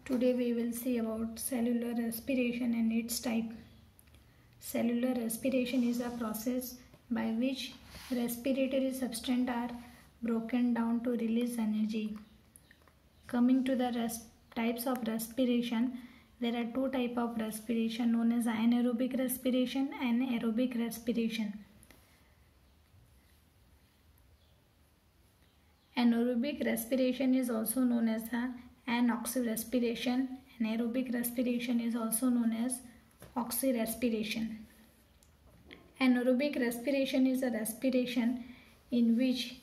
Today we will see about cellular respiration and its type. Cellular respiration is a process by which respiratory substances are broken down to release energy. Coming to the types of respiration, there are two types of respiration known as anaerobic respiration and aerobic respiration. Anaerobic respiration is also known as the anaerobic respiration, and aerobic respiration is also known as oxyrespiration. Anaerobic respiration is a respiration in which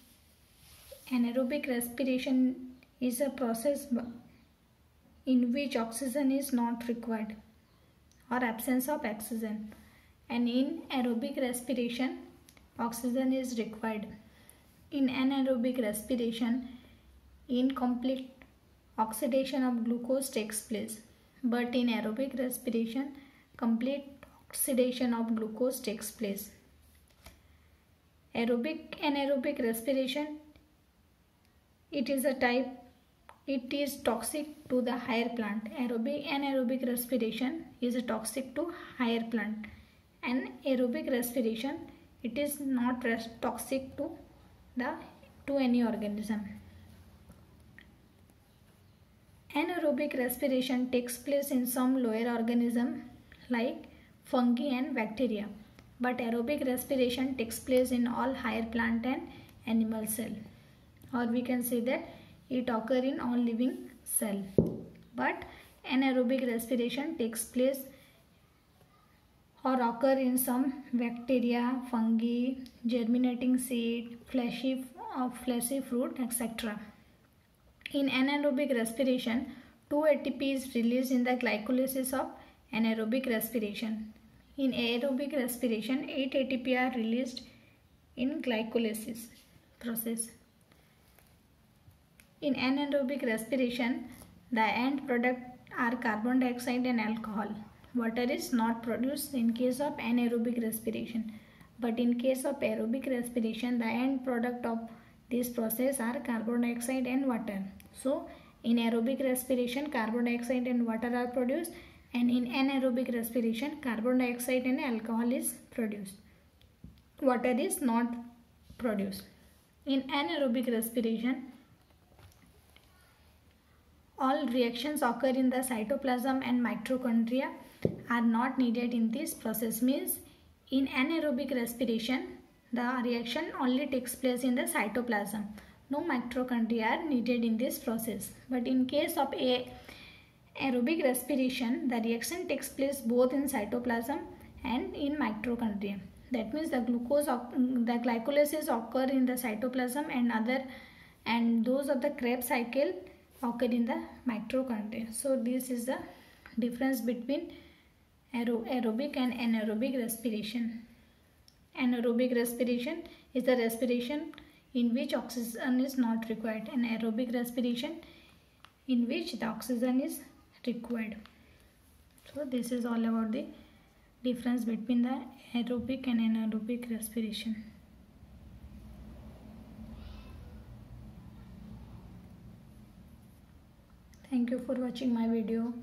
anaerobic respiration is a process in which oxygen is not required or absence of oxygen, and in aerobic respiration oxygen is required. In anaerobic respiration, incomplete oxidation of glucose takes place, but in aerobic respiration, complete oxidation of glucose takes place. Anaerobic respiration, it is toxic to the higher plant. Anaerobic respiration is toxic to higher plant, and aerobic respiration, it is not toxic to any organism. Anaerobic respiration takes place in some lower organisms like fungi and bacteria, but aerobic respiration takes place in all higher plant and animal cells, or we can say that it occurs in all living cells. But anaerobic respiration takes place or occur in some bacteria, fungi, germinating seed, fleshy fruit, etc. In anaerobic respiration, 2 ATP is released in the glycolysis of anaerobic respiration. In aerobic respiration, 8 ATP are released in glycolysis process. In anaerobic respiration, the end product are carbon dioxide and alcohol. Water is not produced in case of anaerobic respiration, but in case of aerobic respiration, the end product of this process are carbon dioxide and water. So, in aerobic respiration, carbon dioxide and water are produced, and in anaerobic respiration, carbon dioxide and alcohol is produced. Water is not produced. In anaerobic respiration, all reactions occur in the cytoplasm and mitochondria are not needed in this process. Means in anaerobic respiration, the reaction only takes place in the cytoplasm. No mitochondria are needed in this process. But in case of aerobic respiration, the reaction takes place both in cytoplasm and in mitochondria. That means the glycolysis occur in the cytoplasm and those of the Krebs cycle occur in the mitochondria. So this is the difference between aerobic and anaerobic respiration. Anaerobic respiration is the respiration in which oxygen is not required, and aerobic respiration in which the oxygen is required. So this is all about the difference between the aerobic and anaerobic respiration. Thank you for watching my video.